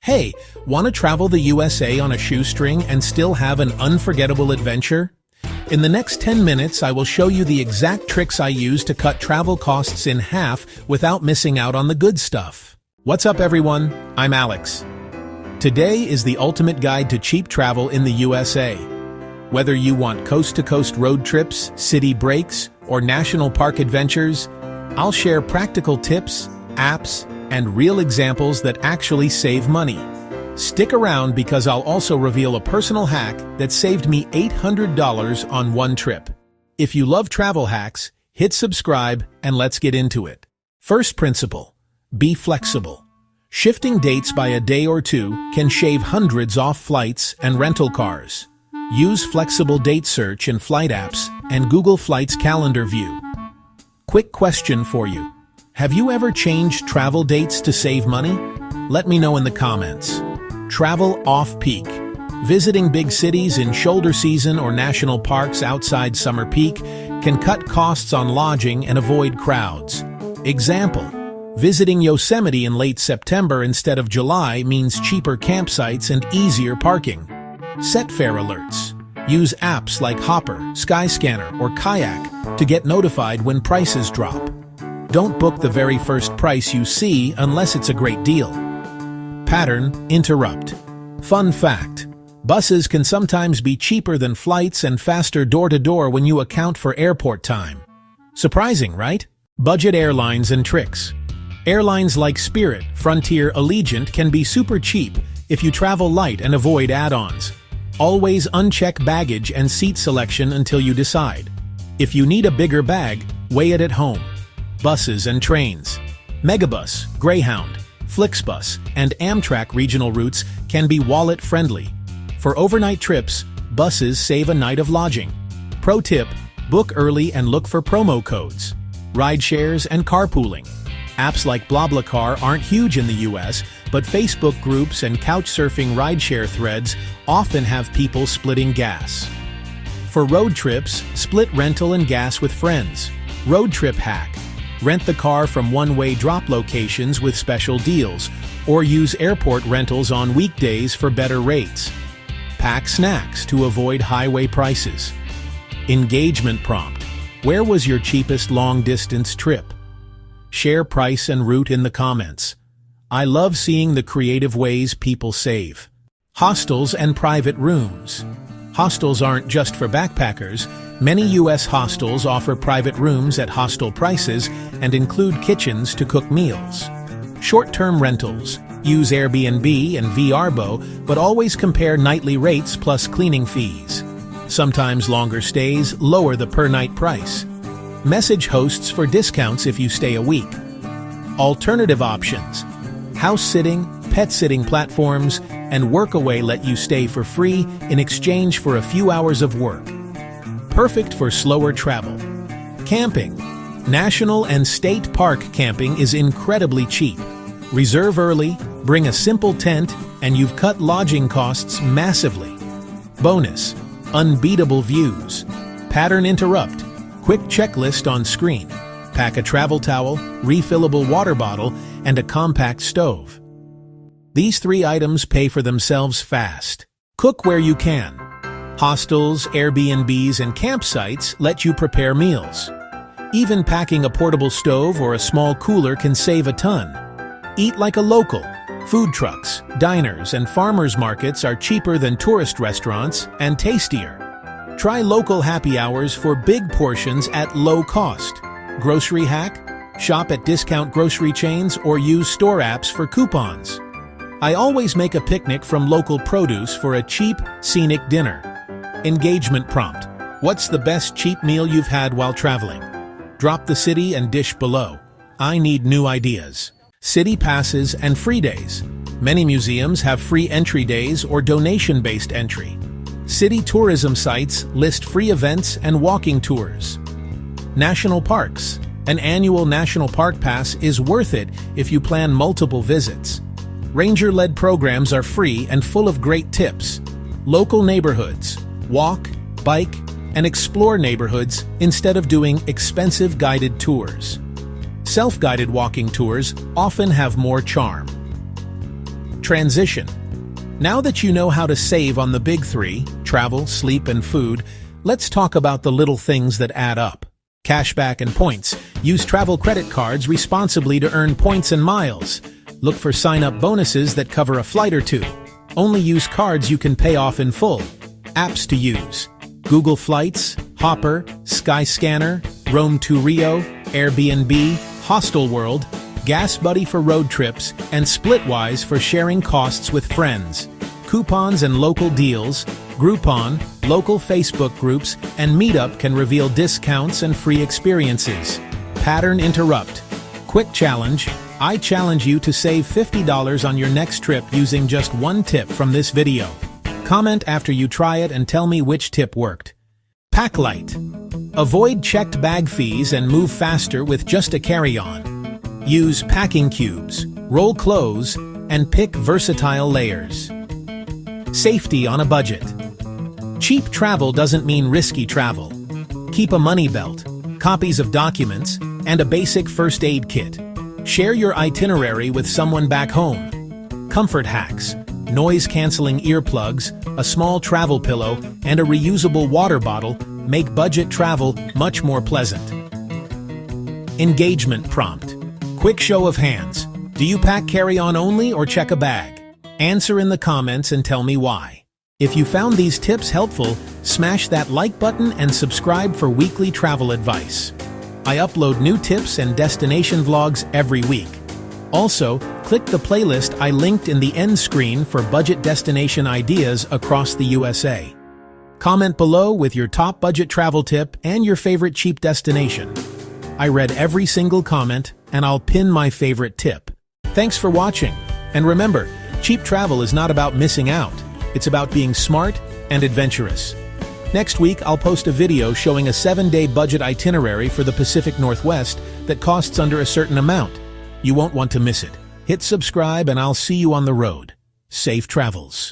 Hey, want to travel the USA on a shoestring and still have an unforgettable adventure? In the next 10 minutes, I will show you the exact tricks I use to cut travel costs in half without missing out on the good stuff. What's up, everyone? I'm Alex. Today is the ultimate guide to cheap travel in the USA. Whether you want coast-to-coast road trips, city breaks, or national park adventures, I'll share practical tips, apps, and real examples that actually save money. Stick around because I'll also reveal a personal hack that saved me $800 on one trip. If you love travel hacks, hit subscribe and let's get into it. First principle: be flexible. Shifting dates by a day or two can shave hundreds off flights and rental cars. Use flexible date search in flight apps and Google Flights calendar view. Quick question for you. Have you ever changed travel dates to save money? Let me know in the comments. Travel off-peak. Visiting big cities in shoulder season or national parks outside summer peak can cut costs on lodging and avoid crowds. Example: visiting Yosemite in late September instead of July means cheaper campsites and easier parking. Set fare alerts. Use apps like Hopper, Skyscanner, or Kayak to get notified when prices drop. Don't book the very first price you see unless it's a great deal. Pattern interrupt. Fun fact: buses can sometimes be cheaper than flights and faster door-to-door when you account for airport time. Surprising, right? Budget airlines and tricks. Airlines like Spirit, Frontier, Allegiant can be super cheap if you travel light and avoid add-ons. Always uncheck baggage and seat selection until you decide. If you need a bigger bag, weigh it at home. Buses and trains. Megabus, Greyhound, Flixbus, and Amtrak regional routes can be wallet-friendly. For overnight trips, buses save a night of lodging. Pro tip: book early and look for promo codes. Rideshares and carpooling. Apps like BlaBlaCar aren't huge in the US, but Facebook groups and couchsurfing rideshare threads often have people splitting gas. For road trips, split rental and gas with friends. Road trip hack: rent the car from one-way drop locations with special deals, or use airport rentals on weekdays for better rates. Pack snacks to avoid highway prices. Engagement prompt: where was your cheapest long-distance trip? Share price and route in the comments. I love seeing the creative ways people save. Hostels and private rooms. Hostels aren't just for backpackers. Many U.S. hostels offer private rooms at hostel prices and include kitchens to cook meals. Short-term rentals. Use Airbnb and Vrbo, but always compare nightly rates plus cleaning fees. Sometimes longer stays lower the per-night price. Message hosts for discounts if you stay a week. Alternative options. House sitting, pet sitting platforms, and Workaway let you stay for free in exchange for a few hours of work. Perfect for slower travel. Camping. National and state park camping is incredibly cheap. Reserve early, bring a simple tent, and you've cut lodging costs massively. Bonus: unbeatable views. Pattern interrupt. Quick checklist on screen. Pack a travel towel, refillable water bottle, and a compact stove. These 3 items pay for themselves fast. Cook where you can. Hostels, Airbnbs, and campsites let you prepare meals. Even packing a portable stove or a small cooler can save a ton. Eat like a local. Food trucks, diners, and farmers markets are cheaper than tourist restaurants and tastier. Try local happy hours for big portions at low cost. Grocery hack: shop at discount grocery chains or use store apps for coupons. I always make a picnic from local produce for a cheap, scenic dinner. Engagement prompt: what's the best cheap meal you've had while traveling? Drop the city and dish below. I need new ideas. City passes and free days. Many museums have free entry days or donation-based entry. City tourism sites list free events and walking tours. National parks. An annual national park pass is worth it if you plan multiple visits. Ranger-led programs are free and full of great tips. Local neighborhoods. Walk, bike, and explore neighborhoods instead of doing expensive guided tours. Self-guided walking tours often have more charm. transition. Now that you know how to save on the big three, travel, sleep, and food, let's talk about the little things that add up. Cashback and points. Use travel credit cards responsibly to earn points and miles. Look for sign-up bonuses that cover a flight or two. Only use cards you can pay off in full. Apps to use: Google Flights, Hopper, Skyscanner, Rome to Rio, Airbnb, Hostel World, Gas Buddy for road trips, and Splitwise for sharing costs with friends. Coupons and local deals, Groupon, local Facebook groups, and Meetup can reveal discounts and free experiences. Pattern interrupt. Quick challenge. I challenge you to save $50 on your next trip using just one tip from this video. Comment after you try it and tell me which tip worked. Pack light. Avoid checked bag fees and move faster with just a carry-on. Use packing cubes, roll clothes, and pick versatile layers. Safety on a budget. Cheap travel doesn't mean risky travel. Keep a money belt, copies of documents, and a basic first aid kit. Share your itinerary with someone back home. Comfort hacks: noise-canceling earplugs, a small travel pillow, and a reusable water bottle make budget travel much more pleasant. Engagement prompt. Quick show of hands. Do you pack carry-on only or check a bag? Answer in the comments and tell me why. If you found these tips helpful, smash that like button and subscribe for weekly travel advice. I upload new tips and destination vlogs every week. Also, click the playlist I linked in the end screen for budget destination ideas across the USA. Comment below with your top budget travel tip and your favorite cheap destination. I read every single comment, and I'll pin my favorite tip. Thanks for watching, and remember, cheap travel is not about missing out. It's about being smart and adventurous. Next week, I'll post a video showing a 7-day budget itinerary for the Pacific Northwest that costs under a certain amount. You won't want to miss it. Hit subscribe and I'll see you on the road. Safe travels.